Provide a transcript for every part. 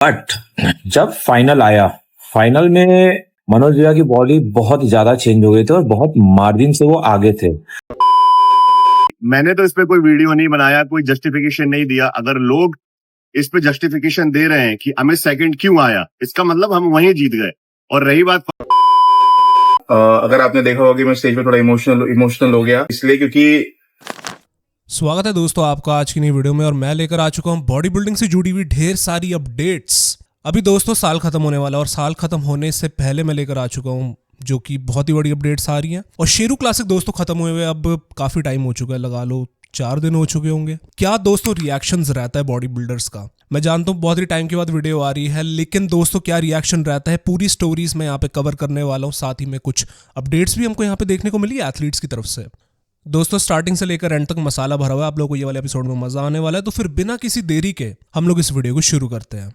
But जब final आया, final में मनोज भैया की बॉडी बहुत ज्यादा चेंज हो गई थी और बहुत मार्जिन से वो आगे थे। मैंने तो इस पे कोई वीडियो नहीं बनाया, कोई जस्टिफिकेशन नहीं दिया। अगर लोग इस पे जस्टिफिकेशन दे रहे हैं कि अमित सेकंड क्यों आया, इसका मतलब हम वहीं जीत गए। और रही बात अगर आपने देखा होगा कि मैं स्टेज पे थोड़ा इमोशनल हो गया, इसलिए क्योंकि स्वागत है दोस्तों आपका आज की नई वीडियो में। और मैं लेकर आ चुका हूं बॉडी बिल्डिंग से जुड़ी हुई ढेर सारी अपडेट्स। अभी दोस्तों साल खत्म होने वाला है और साल खत्म होने से पहले मैं लेकर आ चुका हूं जो कि बहुत ही बड़ी अपडेट्स आ रही हैं। और शेरू क्लासिक दोस्तों खत्म हुए हुए अब काफी टाइम हो चुका है, लगा लो 4 दिन हो चुके होंगे। क्या दोस्तों रिएक्शंस रहता है बॉडी बिल्डर्स का? मैं जानता हूँ बहुत ही टाइम के बाद वीडियो आ रही है, लेकिन दोस्तों क्या रिएक्शन रहता है, पूरी स्टोरीज मैं यहाँ पे कवर करने वाला हूँ। साथ ही में कुछ अपडेट्स भी हमको यहाँ पे देखने को मिली एथलीट्स की तरफ से। दोस्तों स्टार्टिंग से लेकर एंड तक मसाला भरा हुआ है, आप लोगों को ये वाले एपिसोड में मजा आने वाला है। तो फिर बिना किसी देरी के हम लोग इस वीडियो को शुरू करते हैं।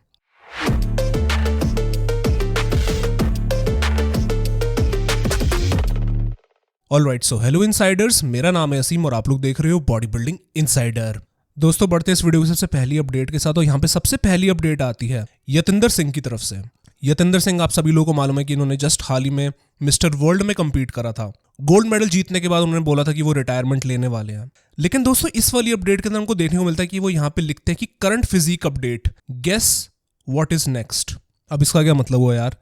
ऑलराइट, सो हेलो इनसाइडर्स, मेरा नाम है असीम और आप लोग देख रहे हो बॉडी बिल्डिंग इनसाइडर। दोस्तों बढ़ते इस वीडियो की सबसे पहली अपडेट के साथ, और यहाँ पे सबसे पहली अपडेट आती है यतिंदर सिंह की तरफ से। यतिंदर सिंह आप सभी लोगों को मालूम है कि इन्होंने जस्ट हाल ही में मिस्टर वर्ल्ड में compete करा था। गोल्ड मेडल जीतने के बाद उन्होंने बोला था कि वो रिटायरमेंट लेने वाले हैं। लेकिन दोस्तों इस वाली अपडेट के अंदर हमको देखने को मिलता है कि वो यहाँ पे लिखते हैं कि current physique update, guess what is next. अब इसका क्या मतलब हुआ यार?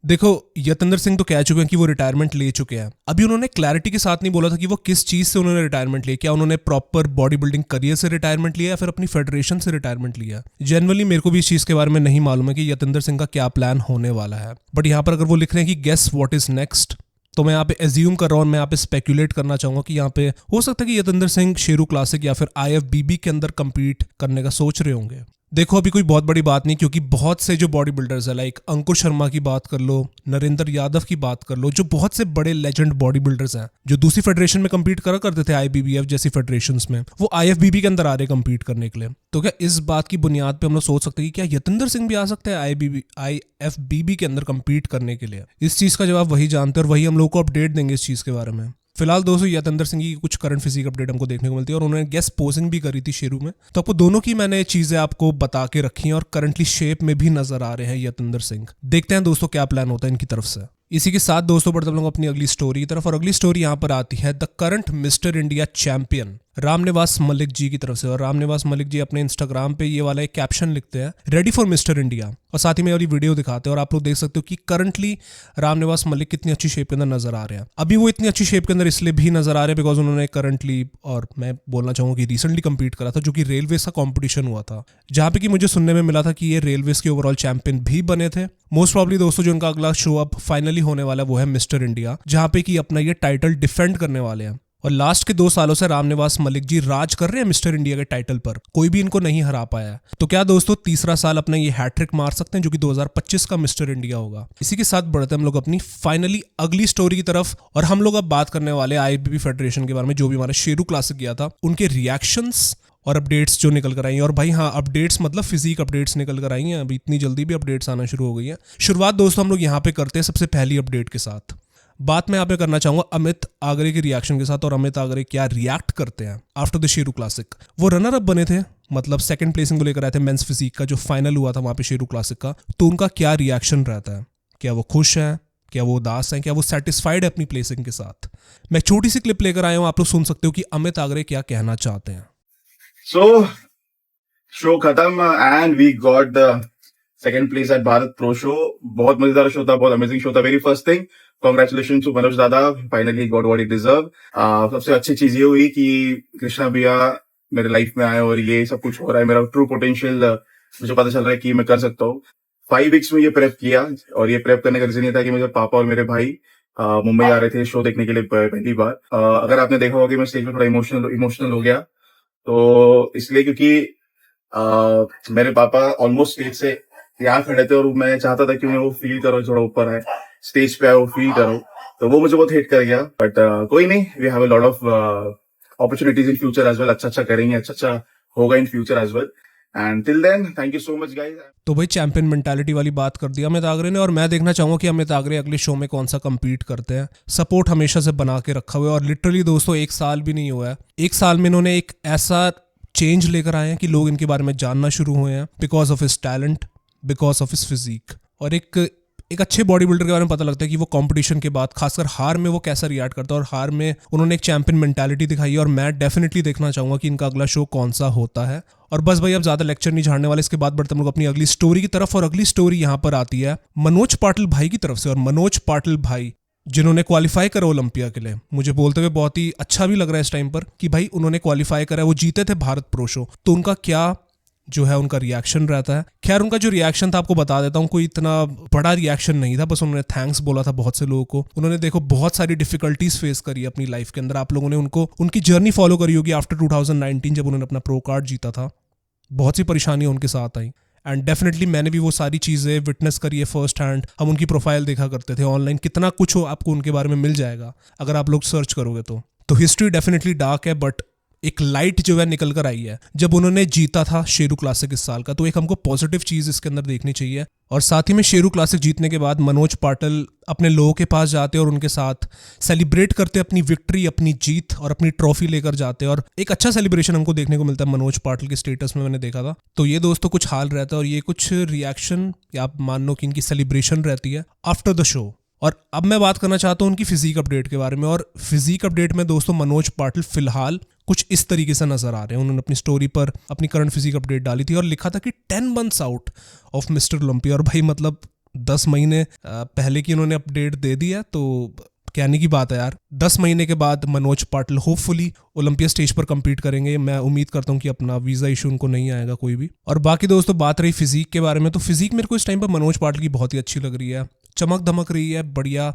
देखो यतिंदर सिंह तो कह चुके हैं कि वो रिटायरमेंट ले चुके हैं। अभी उन्होंने क्लैरिटी के साथ नहीं बोला था कि वो किस चीज से उन्होंने रिटायरमेंट लिया। क्या उन्होंने प्रॉपर बॉडी बिल्डिंग करियर से रिटायरमेंट लिया या फिर अपनी फेडरेशन से रिटायरमेंट लिया? जनरली मेरे को भी इस चीज के बारे में नहीं मालूम है कि यतिंदर सिंह का क्या प्लान होने वाला है। बट यहाँ पर अगर वो लिख रहे हैं कि गेस व्हाट इज नेक्स्ट, तो मैं यहाँ पे एज्यूम कर रहा हूँ, मैं यहाँ पे स्पेक्यूलेट करना चाहूंगा कि यहाँ पे हो सकता है कि यतिंदर सिंह शेरू क्लासिक या फिर IFBB के अंदर compete करने का सोच रहे होंगे। देखो अभी कोई बहुत बड़ी बात नहीं, क्योंकि बहुत से जो बॉडी बिल्डर्स है, लाइक अंकुर शर्मा की बात कर लो, नरेंद्र यादव की बात कर लो, जो बहुत से बड़े लेजेंड बॉडी बिल्डर्स हैं जो दूसरी फेडरेशन में compete करा करते थे IBBF जैसी फेडरेशंस में, वो IFBB के अंदर आ रहे compete करने के लिए। तो क्या इस बात की बुनियाद पे हम लोग सोच सकते हैं कि क्या यतिंदर सिंह भी आ सकते हैं IFBB के अंदर compete करने के लिए? इस चीज का जवाब वही जानते हैं और वही हम लोग को अपडेट देंगे इस चीज के बारे में। फिलहाल दोस्तों यतिंदर सिंह की कुछ करंट फिजिक अपडेट हमको देखने को मिलती है और उन्होंने गेस्ट पोजिंग भी करी थी शेरू में। तो आपको दोनों की मैंने चीजें आपको बता के रखी हैं और करंटली शेप में भी नजर आ रहे हैं यतिंदर सिंह। देखते हैं दोस्तों क्या प्लान होता है इनकी तरफ से। इसी के साथ दोस्तों बढ़ते हम लोग अपनी अगली स्टोरी की तरफ, और अगली स्टोरी यहाँ पर आती है the current Mister India champion Ramniwas Malik ji की तरफ से। और रामनिवास मलिक जी अपने इंस्टाग्राम पे ये वाला एक कैप्शन लिखते हैं, रेडी फॉर मिस्टर इंडिया, और साथ ही में वाली वीडियो दिखाते हैं और आप लोग देख सकते हो कि करंटली रामनिवास मलिक कितनी अच्छी शेप के अंदर नजर आ रहे हैं। अभी वो इतनी अच्छी शेप के अंदर इसलिए भी नजर आ रहे हैं बिकॉज उन्होंने करंटली, और मैं बोलना चाहूंगा कि रिसेंटली compete करा था, जो कि रेलवेज का कॉम्पिटिशन हुआ था, जहां पे कि मुझे सुनने में मिला था कि ये रेलवेज के ओवरऑल चैंपियन भी बने थे। मोस्ट प्रॉब्ली दोस्तों जो इनका अगला शो अब फाइनली होने वाला है वो है मिस्टर इंडिया, जहां पे कि अपना ये टाइटल डिफेंड करने वाले हैं। और लास्ट के 2 सालों से रामनिवास मलिक जी राज कर रहे हैं मिस्टर इंडिया के टाइटल पर, कोई भी इनको नहीं हरा पाया है। तो क्या दोस्तों तीसरा साल अपना ये हैट्रिक मार सकते हैं, जो कि 2025 का मिस्टर इंडिया होगा। इसी के साथ बढ़ते हम लोग अपनी फाइनली अगली स्टोरी की तरफ, और हम लोग अब बात करने वाले IFBB फेडरेशन के बारे में, जो भी हमारा शेरू क्लासिक गया था, उनके रिएक्शंस और अपडेट्स जो निकल कर आई हैं। और भाई हाँ, अपडेट्स मतलब फिजिक अपडेट्स निकल कर आई हैं, अभी इतनी जल्दी भी अपडेट्स आना शुरू हो गई हैं। शुरुआत दोस्तों हम लोग यहाँ पे करते हैं सबसे पहली अपडेट के साथ। बात मैं यहाँ पे करना चाहूंगा अमित आगरे के रिएक्शन के साथ, और अमित आगरे क्या रिएक्ट करते हैं आफ्टर द शेरू क्लासिक। वो रनर अप बने थे, मतलब सेकंड प्लेसिंग को लेकर आए थे मेंस फिजिक का जो फाइनल हुआ था वहां पे शेरू क्लासिक का। तो उनका क्या रिएक्शन रहता है? क्या वो खुश हैं, क्या वो उदास हैं, क्या वो सेटिस्फाइड है अपनी प्लेसिंग के साथ? मैं छोटी सी क्लिप लेकर आया हूँ, आप लोग सुन सकते हो कि अमित आगरे क्या कहना चाहते हैं। So, शो खत्म and we got the second place at Bharat pro show. बहुत मजेदार शो था, बहुत अमेजिंग शो था। Very first thing, congratulation to Manoj Dada, finally got what he deserve. सबसे अच्छी चीज ये हुई कि कृष्णा भैया मेरे लाइफ में आए और ये सब कुछ हो रहा है। मेरा ट्रू पोटेंशियल मुझे पता चल रहा है कि मैं कर सकता हूँ। 5 वीक्स में ये प्रेप किया, और ये प्रेप करने का रीजन ये था कि मेरे पापा और मेरे भाई मुंबई आ रहे थे शो देखने के लिए पहली बार। अगर आपने देखा होगा कि मैं स्टेज पे थोड़ा इमोशनल हो गया, तो इसलिए क्योंकि मेरे पापा ऑलमोस्ट स्टेज से यहाँ खड़े थे और मैं चाहता था कि उन्हें वो फील करो, थोड़ा ऊपर आए, स्टेज पे आए, वो फील करो। तो वो मुझे बहुत हिट कर गया। बट कोई नहीं, we have a lot of opportunities in future as well. अच्छा करेंगे, अच्छा होगा in future as well. And till then thank you so much guys. तो भाई चैंपियन मेंटालिटी वाली बात कर दी अमित आगरे ने, और मैं देखना चाहूंगा कि अमित आगरे अगले शो में कौन सा compete करते हैं। सपोर्ट हमेशा से बना के रखा हुआ है, और लिटरली दोस्तों 1 साल भी नहीं हुआ है, 1 साल में इन्होंने एक ऐसा चेंज लेकर आए हैं कि लोग इनके बारे में जानना शुरू हुए हैं because of his talent, because of his physique. और एक अच्छे बॉडी बिल्डर के बारे में पता लगता है कि वो कंपटीशन के बाद खासकर हार में वो कैसा रिएक्ट करता है, और हार में उन्होंने एक चैंपियन मेंटालिटी दिखाई है। और मैं डेफिनेटली देखना चाहूंगा कि इनका अगला शो कौन सा होता है। और बस भाई अब ज्यादा लेक्चर नहीं झाड़ने वाले, इसके बाद बढ़ते हम लोग अपनी अगली स्टोरी की तरफ। और अगली स्टोरी यहाँ पर आती है मनोज पाटिल भाई की तरफ से। और मनोज पाटिल भाई जिन्होंने क्वालिफाई करा ओलंपिया के लिए, मुझे बोलते हुए बहुत ही अच्छा भी लग रहा है इस टाइम पर कि भाई उन्होंने क्वालिफाई करा, वो जीते थे भारत प्रो शो। तो उनका क्या जो है उनका रिएक्शन रहता है। खैर उनका जो रिएक्शन था आपको बता देता हूँ, कोई इतना बड़ा रिएक्शन नहीं था, बस उन्होंने थैंक्स बोला था बहुत से लोगों को। उन्होंने देखो बहुत सारी डिफिकल्टीज फेस करी अपनी लाइफ के अंदर। आप लोगों ने उनकी जर्नी फॉलो करी होगी आफ्टर 2019 जब उन्होंने अपना प्रो कार्ड जीता था। बहुत सी परेशानियां उनके साथ आई, एंड डेफिनेटली मैंने भी वो सारी चीज़ें विटनेस करी है फर्स्ट हैंड। हम उनकी प्रोफाइल देखा करते थे ऑनलाइन, कितना कुछ हो आपको उनके बारे में मिल जाएगा अगर आप लोग सर्च करोगे तो हिस्ट्री डेफिनेटली डार्क है, बट एक लाइट जो है निकल कर आई है जब उन्होंने जीता था शेरू क्लासिक इस साल का। तो एक हमको पॉजिटिव चीज इसके अंदर देखनी चाहिए। और साथ ही में शेरू क्लासिक जीतने के बाद मनोज पाटिल अपने लोगों के पास जाते और उनके साथ सेलिब्रेट करते अपनी विक्ट्री, अपनी जीत, और अपनी ट्रॉफी लेकर जाते। और एक अच्छा सेलिब्रेशन हमको देखने को मिलता है मनोज पाटिल के स्टेटस में, मैंने देखा था। तो ये दोस्तों कुछ हाल रहता है, और ये कुछ रिएक्शन या आप मान लो कि इनकी सेलिब्रेशन रहती है आफ्टर द शो। और अब मैं बात करना चाहता हूँ उनकी फिजिक अपडेट के बारे में। और फिजिक अपडेट में दोस्तों मनोज पाटिल फिलहाल कुछ इस तरीके से नजर आ रहे हैं। उन्होंने अपनी स्टोरी पर अपनी करंट फिजिक अपडेट डाली थी और लिखा था कि 10 months out of mister Olympia. और भाई मतलब 10 महीने पहले की उन्होंने अपडेट दे दी है, तो कहने की बात है यार। 10 महीने के बाद Manoj Patil hopefully Olympia stage पर compete करेंगे। मैं उम्मीद करता हूँ कि अपना वीजा इशू उनको नहीं आएगा कोई भी। और बाकी दोस्तों बात रही फिजिक के बारे में, तो फिजिक मेरे को इस टाइम पर मनोज पाटिल की बहुत ही अच्छी लग रही है, चमक धमक रही है, बढ़िया।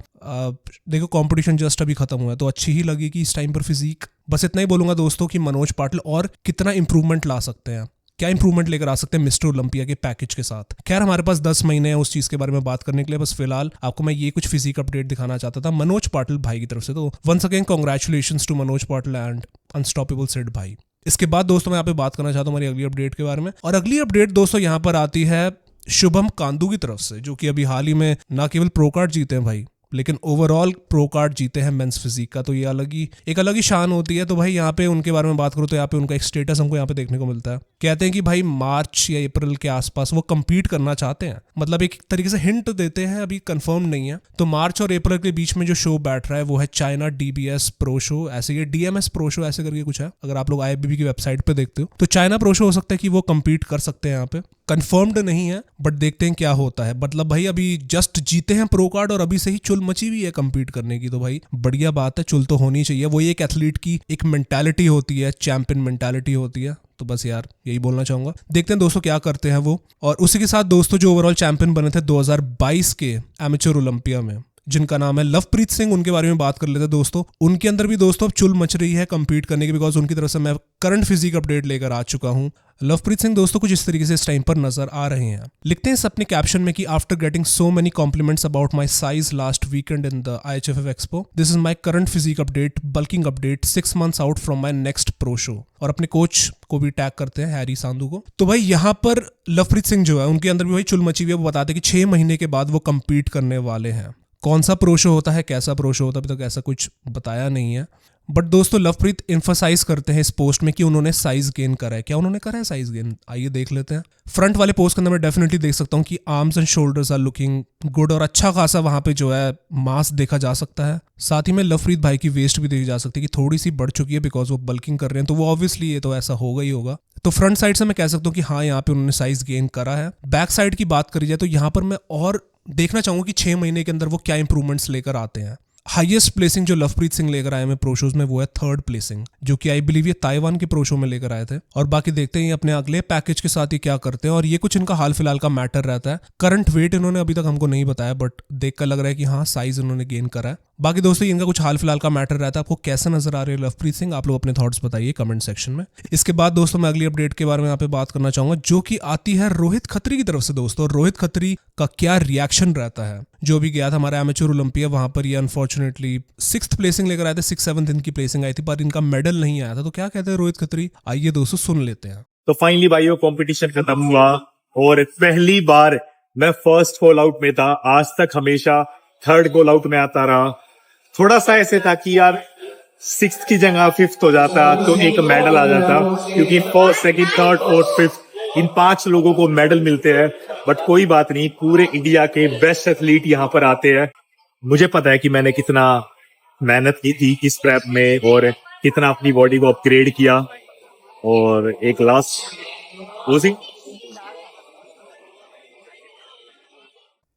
देखो कंपटीशन जस्ट अभी खत्म हुआ है, तो अच्छी ही लगेगी इस टाइम पर फिजिक। बस इतना ही बोलूंगा दोस्तों कि मनोज पाटिल और कितना इंप्रूवमेंट ला सकते हैं, क्या इंप्रूवमेंट लेकर आ सकते हैं मिस्टर ओलंपिया के पैकेज के साथ। खैर हमारे पास 10 महीने हैं उस चीज के बारे में बात करने के लिए। बस फिलहाल आपको मैं ये कुछ फिजिक अपडेट दिखाना चाहता था मनोज पाटिल भाई की तरफ से। तो once again congratulations to Manoj Patil and unstoppable Sid भाई। इसके बाद दोस्तों मैं यहाँ पे बात करना चाहता हूँ हमारी अगली अपडेट के बारे में। और अगली अपडेट दोस्तों यहाँ पर आती है शुभम कांदू की तरफ से, जो कि अभी हाल ही में ना केवल प्रो कार्ड जीते हैं भाई, लेकिन ओवरऑल प्रो कार्ड जीते हैं मेंस फिजिक का। तो ये एक अलग ही शान होती है। तो भाई यहाँ पे उनके बारे में बात करूँ तो यहाँ पे उनका एक स्टेटस हमको यहाँ पे देखने को मिलता है। कहते हैं कि भाई मार्च या अप्रैल के आसपास वो compete करना चाहते हैं, मतलब एक तरीके से हिंट देते हैं, अभी कंफर्म नहीं है। तो मार्च और अप्रैल के बीच में जो शो बैठ रहा है वो है चाइना DBS प्रो शो, ऐसे ये DMS प्रो शो ऐसे करके कुछ है। अगर आप लोग IFBB की वेबसाइट पे देखते हो तो चाइना प्रो शो हो सकता है कि वो compete कर सकते हैं यहाँ पे। कंफर्म्ड नहीं है बट देखते हैं क्या होता है। मतलब भाई अभी जस्ट जीते हैं प्रो कार्ड और अभी से ही चुल मची हुई है compete करने की। तो भाई बढ़िया बात है, चुल तो होनी चाहिए। वही एक एथलीट की एक मेंटालिटी होती है, चैंपियन मेंटालिटी होती है। तो बस यार यही बोलना चाहूंगा, देखते हैं दोस्तों क्या करते हैं वो। और उसी के साथ दोस्तों जो ओवरऑल चैंपियन बने थे 2022 के एमेच्योर ओलंपिया में, जिनका नाम है लवप्रीत सिंह, उनके बारे में बात कर लेते हैं दोस्तों। उनके अंदर भी दोस्तों अब चुल मच रही है compete करने की, बिकॉज उनकी तरफ से मैं करंट फिजिक अपडेट लेकर आ चुका हूँ। लवप्रीत सिंह दोस्तों कुछ इस तरीके से इस टाइम पर नजर आ रहे हैं। लिखते हैं इस अपने कैप्शन में कि after getting so many compliments about my size last weekend in the IHFF expo, this is my current physique update, bulking update 6 months out from my next pro show. और अपने कोच को भी tag करते हैं, Harry Sandhu को। तो भाई यहाँ पर लवप्रीत सिंह जो है उनके अंदर भी भाई चुल मची हुई है। वो बताते हैं कि 6 महीने के बाद वो compete करने वाले हैं। कौन सा प्रो शो होता है, कैसा प्रो शो होता है, अभी तक ऐसा कुछ बताया नहीं है। बट दोस्तों लवप्रीत एम्फसाइज करते हैं इस पोस्ट में कि उन्होंने साइज गेन करा है। क्या उन्होंने करा है साइज गेन, आइए देख लेते हैं। फ्रंट वाले पोस्ट के अंदर मैं डेफिनेटली देख सकता हूँ कि arms and shoulders are looking good, और अच्छा खासा वहां पे जो है मास देखा जा सकता है। साथ ही में लवप्रीत भाई की वेस्ट भी देखी जा सकती है कि थोड़ी सी बढ़ चुकी है, बिकॉज वो बल्किंग कर रहे हैं। तो वो ऑब्वियसली ये तो ऐसा होगा ही होगा। तो फ्रंट साइड से मैं कह सकता हूँ कि हाँ यहाँ पे उन्होंने साइज गेन करा है। बैक साइड की बात करी जाए तो यहाँ पर मैं और देखना चाहूंगा कि 6 महीने के अंदर वो क्या इंप्रूवमेंट्स लेकर आते हैं। हाईएस्ट प्लेसिंग जो लवप्रीत सिंह लेकर आए हैं प्रो शोज में वो है 3rd प्लेसिंग, जो कि आई बिलीव ये ताइवान के प्रो शो में लेकर आए थे। और बाकी देखते हैं अपने अगले पैकेज के साथ ही क्या करते हैं। और ये कुछ इनका हाल फिलहाल का मैटर रहता है। करंट वेट इन्होंने अभी तक हमको नहीं बताया, बट देखकर लग रहा है कि हाँ साइज इन्होंने गेन करा है। बाकी दोस्तों इनका कुछ हाल फिलहाल का मैटर रहता है। आपको कैसा नजर आ रहे हैं लवप्रीत सिंह, आप लोग अपने थॉट्स बताइए कमेंट सेक्शन में। इसके बाद दोस्तों मैं अगली अपडेट के बारे में यहाँ पे बात करना चाहूंगा, जो कि आती है रोहित खत्री की तरफ से। दोस्तों रोहित खत्री का क्या रिएक्शन रहता है, जो भी गया था हमारा एमेच्योर ओलंपिया, वहां पर ये अनफॉर्चुनेटली 6th प्लेसिंग लेकर आए थे। 6-7 इनकी प्लेसिंग आई थी, पर इनका मेडल नहीं आया था। तो क्या कहते हैं रोहित खत्री, आइए दोस्तों सुन लेते हैं। तो फाइनली भाइयों कंपटीशन खत्म हुआ और पहली बार मैं फर्स्ट फॉल आउट में था। आज तक हमेशा 3rd गोल आउट में आता रहा। थोड़ा सा ऐसे था कि यार 6th की जगह 5th हो जाता तो एक मेडल आ जाता, क्योंकि 1st, 2nd, 3rd और 5th इन 5 लोगों को मेडल मिलते हैं, बट कोई बात नहीं, पूरे इंडिया के बेस्ट एथलीट यहाँ पर आते हैं। मुझे पता है कि मैंने कितना मेहनत की थी इस प्रेप में और कितना अपनी बॉडी को अपग्रेड किया। और एक लास्ट उसी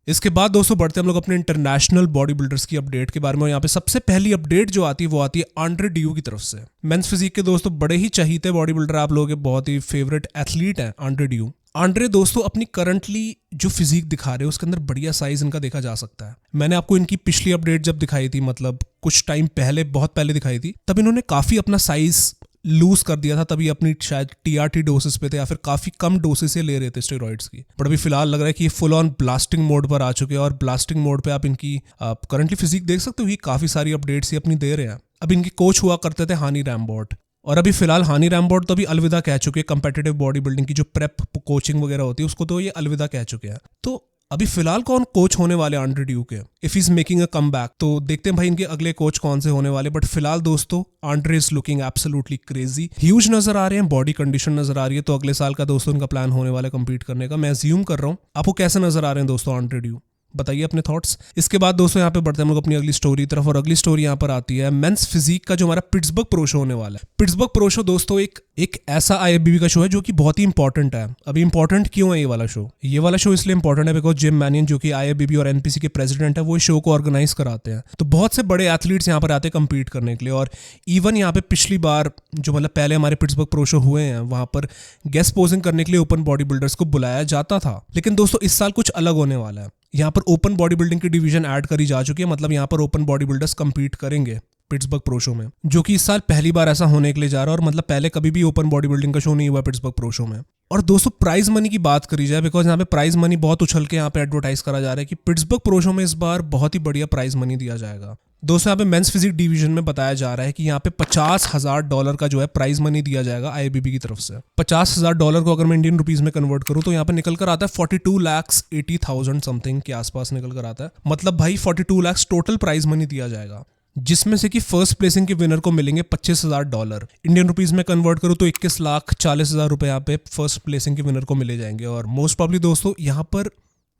इसके बाद दोस्तों बढ़ते हम लोग अपने इंटरनेशनल बॉडी बिल्डर्स की अपडेट के बारे में। और यहाँ पे सबसे पहली अपडेट जो आती है वो आती है आंड्रे ड्यू की तरफ से। मेंस फिजिक के दोस्तों बड़े ही चहीते बॉडी बिल्डर, आप लोगों के बहुत ही फेवरेट एथलीट हैं आंड्रे ड्यू। आंड्रे दोस्तों अपनी करंटली जो फिजिक दिखा रहे हैं उसके अंदर बढ़िया साइज इनका देखा जा सकता है। मैंने आपको इनकी पिछली अपडेट जब दिखाई थी, मतलब कुछ टाइम पहले, बहुत पहले दिखाई थी, तब इन्होंने काफी अपना साइज लूज कर दिया था। तभी अपनी शायद टीआरटी डोसेस पे थे या फिर काफी कम डोसेस से ले रहे थे स्टेरॉइड्स की। बट अभी फिलहाल लग रहा है कि ये फुल ऑन ब्लास्टिंग मोड पर आ चुके हैं। और ब्लास्टिंग मोड पे आप इनकी करंटली फिजिक देख सकते हो कि काफी सारी अपडेट्स ये अपनी दे रहे हैं। अब इनकी कोच हुआ करते थे हानी रैम्बोट, और अभी फिलहाल हानी रैम्बोट तो अभी अलविदा कह चुके हैं। कंपेटिटिव बॉडी बिल्डिंग की जो प्रेप कोचिंग वगैरह होती है उसको तो ये अलविदा कह चुके हैं। तो अभी फिलहाल कौन कोच होने वाले आंड्रे ड्यू के, if is making a come back, तो देखते हैं भाई इनके अगले कोच कौन से होने वाले। बट फिलहाल दोस्तों Andre is looking absolutely crazy, huge नजर आ रहे हैं, बॉडी कंडीशन नजर आ रही है। तो अगले साल का दोस्तों इनका प्लान होने वाला है कम्पीट करने का। मैं अज्यूम कर रहा हूँ। आपको कैसे नजर आ रहे हैं दोस्तों आंड्रे ड्यू, बताइए अपने थॉट्स। इसके बाद दोस्तों यहाँ पे बढ़ते हैं हम लोग अपनी अगली स्टोरी तरफ। और अगली स्टोरी यहाँ पर आती है मेंस फिजिक का जो हमारा पिट्सबर्ग प्रो शो होने वाला है। पिट्सबर्ग प्रो शो दोस्तों एक ऐसा आईएफबीबी का शो है जो कि बहुत ही इंपॉर्टेंट है। अभी इंपॉर्टेंट क्यों है ये वाला शो? ये वाला शो इसलिए इंपॉर्टेंट है बिकॉज जिम मैनियन जो कि आईएफबीबी और एनपीसी के प्रेसिडेंट है वो इस शो को ऑर्गेनाइज कराते हैं। तो बहुत से बड़े एथलीट्स यहाँ पर आते हैं कम्पीट करने के लिए। और इवन यहाँ पे पिछली बार जो मतलब पहले हमारे पिट्सबर्ग प्रो शो हुए हैं वहां पर गेस्ट पोजिंग करने के लिए ओपन बॉडी बिल्डर्स को बुलाया जाता था। लेकिन दोस्तों इस साल कुछ अलग होने वाला है। यहाँ पर ओपन बॉडी बिल्डिंग की डिवीजन ऐड करी जा चुकी है। मतलब यहाँ पर ओपन बॉडी बिल्डर्स कंपीट करेंगे पिट्सबर्ग प्रो शो में, जो कि इस साल पहली बार ऐसा होने के लिए जा रहा है। और मतलब पहले कभी भी ओपन बॉडी बिल्डिंग का शो नहीं हुआ पिट्सबर्ग प्रो शो में। और दोस्तों प्राइज मनी की बात करी जाए, बिकॉज यहाँ पे प्राइज मनी बहुत उछल के यहाँ पे एडवर्टाइज करा जा रहा है कि पिट्सबर्ग प्रो शो में इस बार बहुत ही बढ़िया प्राइज मनी दिया जाएगा। दोस्तों यहाँ पे मेंस फिजिक डिवीजन में बताया जा रहा है कि यहाँ पे $50,000 का जो है प्राइज मनी दिया जाएगा आईएफबीबी की तरफ से। $50,000 को अगर मैं इंडियन रुपीज में कन्वर्ट करूँ तो यहाँ पे निकल कर आता है 42,80,000 समथिंग के आसपास निकल कर आता है। मतलब भाई 42 लाख टोटल प्राइज मनी दिया जाएगा, जिसमें से कि फर्स्ट प्लेसिंग के विनर को मिलेंगे $25,000। इंडियन रुपीज में कन्वर्ट करूँ तो 21,40,000 रुपए यहाँ पे फर्स्ट प्लेसिंग के विनर को मिले जाएंगे। और मोस्ट प्रॉब्ली दोस्तों यहाँ पर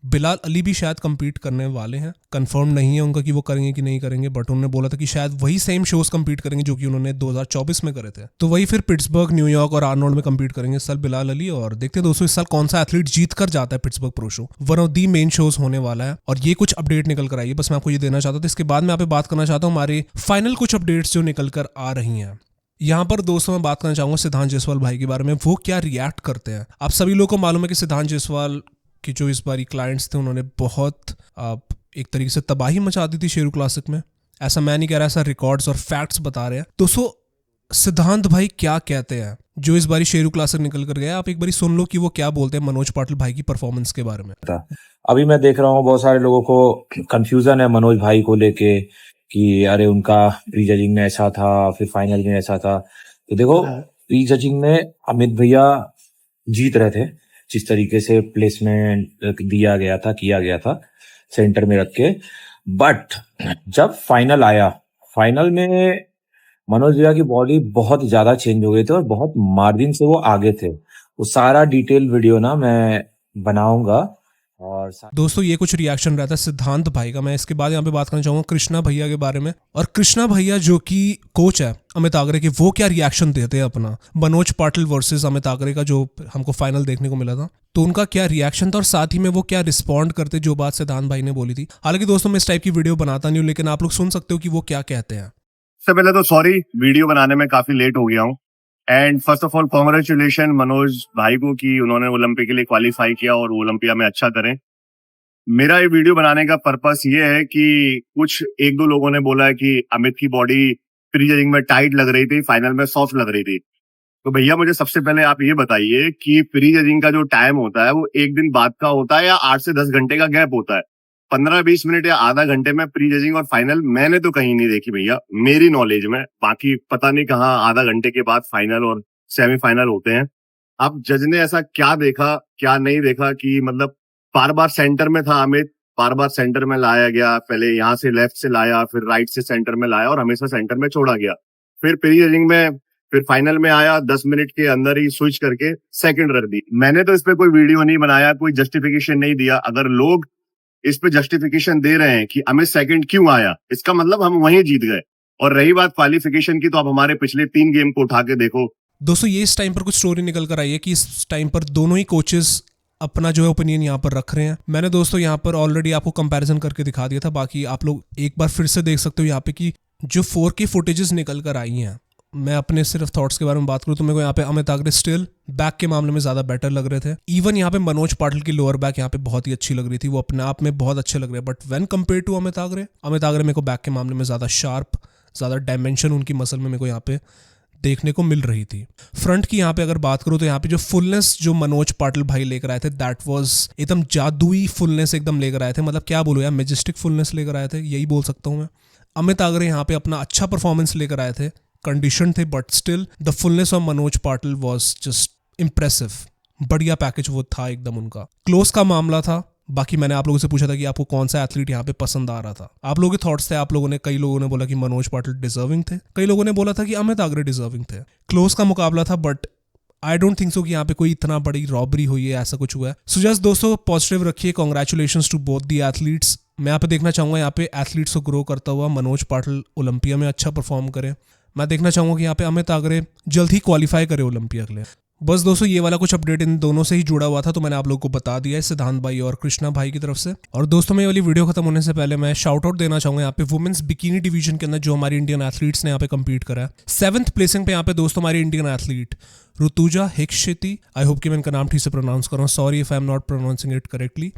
बिलाल अली भी शायद compete करने वाले हैं। कंफर्म नहीं है उनका कि वो करेंगे कि नहीं करेंगे, बट उन्होंने बोला था कि शायद वही सेम शोज compete करेंगे जो कि उन्होंने 2024 में करे थे। तो वही फिर पिट्सबर्ग, न्यूयॉर्क और आर्नोल्ड में compete करेंगे इस साल बिलाल अली। और देखते हैं दोस्तों इस साल कौन सा एथलीट जीत कर जाता है Pittsburgh pro show. One of the main shows होने वाला है और ये कुछ अपडेट निकल कर आई है, बस मैं आपको ये देना चाहता था। इसके बाद मैं आप बात करना चाहता हूँ हमारे फाइनल कुछ अपडेट्स जो निकल कर आ रही हैं। यहाँ पर दोस्तों मैं बात करना चाहूंगा सिद्धांत जायसवाल भाई के बारे में, वो क्या रिएक्ट करते हैं। आप सभी लोगों को मालूम है कि सिद्धांत जायसवाल कि जो इस बारी क्लाइंट्स थे उन्होंने बहुत एक तरीके से तबाही मचा दी थी शेरू क्लासिक में। ऐसा मैं नहीं कह रहा, ऐसा रिकॉर्ड्स और फैक्ट्स बता रहे हैं। दोस्तों सिद्धांत भाई क्या कहते हैं जो इस बारी शेरू क्लासिक निकल कर गया, आप एक बारी सुन लो कि वो क्या बोलते हैं मनोज पाटिल भाई की परफॉर्मेंस के बारे में। अभी मैं देख रहा हूँ बहुत सारे लोगों को कंफ्यूजन है मनोज भाई को लेके कि अरे उनका प्री जजिंग में ऐसा था, फिर फाइनल में ऐसा था। तो देखो प्री जजिंग में अमित भैया जीत रहे थे, जिस तरीके से प्लेसमेंट दिया गया था, किया गया था सेंटर में रख के। बट जब फाइनल आया, फाइनल में मनोज भैया की बॉडी बहुत ज्यादा चेंज हो गई थी और बहुत मार्जिन से वो आगे थे। वो सारा डिटेल वीडियो ना मैं बनाऊंगा। और दोस्तों ये कुछ रिएक्शन रहता है सिद्धांत भाई का। मैं इसके बाद यहाँ पे बात करना चाहूंगा कृष्णा भैया के बारे में। और कृष्णा भैया जो कि कोच है अमित आगरे के, वो क्या रिएक्शन देते हैं अपना मनोज पाटिल वर्सेस अमित आगरे का जो हमको फाइनल देखने को मिला था, तो उनका क्या रिएक्शन था और साथ ही में वो क्या रिस्पॉन्ड करते जो बात सिद्धांत भाई ने बोली थी। हालांकि दोस्तों मैं इस टाइप की वीडियो बनाता नहीं हूँ, लेकिन आप लोग सुन सकते हो कि वो क्या कहते हैं। सबसे पहले तो सॉरी, वीडियो बनाने में काफी लेट हो गया हूँ। And first of all congratulation Manoj भाई को कि उन्होंने ओलंपिक के लिए क्वालिफाई किया और ओलंपिया में अच्छा करें। मेरा ये वीडियो बनाने का पर्पस ये है कि कुछ एक दो लोगों ने बोला है कि अमित की बॉडी प्री जजिंग में टाइट लग रही थी, फाइनल में सॉफ्ट लग रही थी। तो भैया मुझे सबसे पहले आप ये बताइए कि प्री जजिंग का जो टाइम होता है वो एक दिन बाद का होता है या 8 से 10 घंटे का गैप होता है? 15-20 मिनट या आधा घंटे में प्री जजिंग और फाइनल मैंने तो कहीं नहीं देखी भैया, मेरी नॉलेज में। बाकी पता नहीं कहाँ आधा घंटे के बाद फाइनल और सेमीफाइनल होते हैं। अब जज ने ऐसा क्या देखा, क्या नहीं देखा कि मतलब बार बार सेंटर में था अमित, बार बार सेंटर में लाया गया, पहले यहाँ से लेफ्ट से लाया, फिर राइट से सेंटर में लाया और हमेशा सेंटर में छोड़ा गया। फिर प्री जजिंग में फिर फाइनल में आया, 10 मिनट के अंदर ही स्विच करके सेकंड रख दी। मैंने तो इस पे कोई वीडियो नहीं बनाया, कोई जस्टिफिकेशन नहीं दिया। अगर लोग इस पे जस्टिफिकेशन दे रहे हैं कि अमित सेकंड क्यों आया, इसका मतलब हम वहीं जीत गए। और रही बात क्वालिफिकेशन की, तो आप हमारे पिछले 3 गेम को उठा के देखो। दोस्तों ये इस टाइम पर कुछ स्टोरी निकल कर आई है कि इस टाइम पर दोनों ही कोचेस अपना जो है ओपिनियन यहाँ पर रख रहे हैं। मैंने दोस्तों यहाँ पर ऑलरेडी आपको कंपैरिजन करके दिखा दिया था, बाकी आप लोग एक बार फिर से देख सकते हो यहाँ पे कि जो 4K फुटेजेस निकल कर आई हैं। मैं अपने सिर्फ थॉट्स के बारे में बात करूँ तो मेरे को यहाँ पे अमित आगरे स्टिल बैक के मामले में ज़्यादा बेटर लग रहे थे। इवन यहाँ पे मनोज पाटिल की लोअर बैक यहाँ पे बहुत ही अच्छी लग रही थी, वो अपने आप में बहुत अच्छे लग रहे हैं। But when compare to Amit Agre मेरे को बैक के मामले में ज़्यादा शार्प, ज़्यादा डायमेंशन उनकी मसल में मेरे को यहाँ पे देखने को मिल रही थी। फ्रंट की यहाँ पे अगर बात करूँ तो यहाँ पे जो फुलनेस जो मनोज पाटिल भाई लेकर आए थे, दैट वाज एकदम जादुई फुलनेस एकदम लेकर आए थे। मतलब क्या बोलूँ यार, मैजेस्टिक फुलनेस लेकर आए थे, यही बोल सकता हूँ मैं। अमित आगरे यहाँ पे अपना अच्छा परफॉर्मेंस लेकर आए थे, कंडीशन थे, but still the fullness of Manoj Patil was just impressive. बढ़िया पैकेज वो था एकदम उनका। क्लोज का मामला था। बाकी मैंने आप लोगों से पूछा था कि आपको कौन सा एथलीट यहाँ पे पसंद आ रहा था। आप लोगों के थॉट्स थे, आप लोगों ने, कई लोगों ने बोला कि मनोज पाटिल डिजर्विंग थे, कई लोगों ने बोला था कि अमित आगरे डिजर्विंग थे। क्लोज का मुकाबला था, but I don't think so कि यहाँ पे कोई इतना बड़ी रॉबरी हुई है, ऐसा कुछ हुआ है। सो जस्ट दोस्तों पॉजिटिव रखिए, congratulations to both the athletes. मैं यहाँ पे देखना चाहूंगा यहाँ पे एथलीट्स को ग्रो करता हुआ मनोज पाटिल ओलंपिया में अच्छा परफॉर्म करे। मैं देखना चाहूंगा कि यहाँ पे अमित आगरे जल्द ही क्वालिफाई करे ओलंपिया के लिए। बस दोस्तों ये वाला कुछ अपडेट इन दोनों से ही जुड़ा हुआ था, तो मैंने आप लोगों को बता दिया है सिद्धांत भाई और कृष्णा भाई की तरफ से। और दोस्तों मैं ये वाली वीडियो खत्म होने से पहले मैं शाउट आउट देना चाहूंगा यहाँ पे वुमेन्स बिकिनी डिवीजन के अंदर जो हमारी इंडियन एथलीट्स ने यहाँ पे कम्पीट करा है। 7th प्लेसिंग पे यहाँ पे दोस्तों हमारी इंडियन एथलीट ऋतुजा हिक्शिति, आई होप कि मैं इनका नाम ठीक से प्रोनाउंस कर रहा हूँ, sorry if I am not pronouncing it correctly.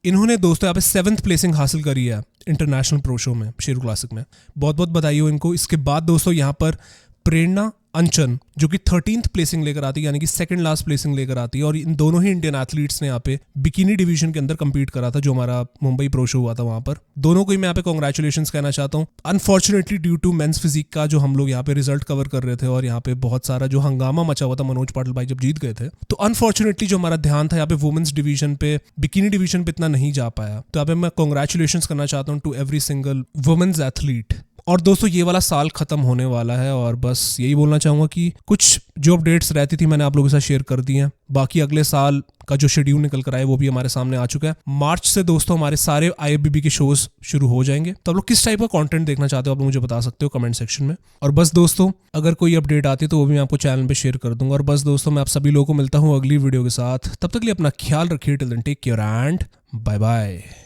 इन्होंने दोस्तों यहाँ पे 7th प्लेसिंग हासिल करी है इंटरनेशनल प्रो शो में, शेरू क्लासिक में। बहुत बहुत बधाई हो इनको। इसके बाद दोस्तों यहाँ पर प्रेरणा अंचन जो कि 13th प्लेसिंग लेकर आती है, यानी कि सेकंड लास्ट प्लेसिंग लेकर आती है। और इन दोनों ही इंडियन एथलीट्स ने यहाँ पे बिकिनी डिवीजन के अंदर कम्पीट करा था, जो हमारा मुंबई प्रो शो हुआ था वहां पर। दोनों को ही मैं यहाँ पे कॉन्ग्रेचुलेशंस कहना चाहता हूँ। Unfortunately due to men's physique का जो हम लोग यहाँ पे रिजल्ट कवर कर रहे थे और यहाँ पे बहुत सारा जो हंगामा मचा हुआ था मनोज पाटिल भाई जब जीत गए थे, तो अनफॉर्चुनेटली जो हमारा ध्यान था यहाँ पे वुमेन्स डिवीजन पे, बिकिनी डिवीजन पे इतना नहीं जा पाया। तो यहाँ पे मैं कॉन्ग्रेचुलेशंस करना चाहता हूँ to every single women's athlete. और दोस्तों ये वाला साल खत्म होने वाला है और बस यही बोलना चाहूँगा कि कुछ जो अपडेट्स रहती थी मैंने आप लोगों के साथ शेयर कर दी हैं। बाकी अगले साल का जो शेड्यूल निकल कर आए वो भी हमारे सामने आ चुका है। मार्च से दोस्तों हमारे सारे IFBB के शोज शुरू हो जाएंगे। तो आप लोग किस टाइप का कंटेंट देखना चाहते हो आप लोग मुझे बता सकते हो कमेंट सेक्शन में। और बस दोस्तों अगर कोई अपडेट आती है तो वो भी मैं आपको चैनल पे शेयर कर दूंगा। और बस दोस्तों मैं आप सभी लोगों को मिलता हूँ अगली वीडियो के साथ। तब तक के लिए अपना ख्याल रखिए। Till then take care and bye bye.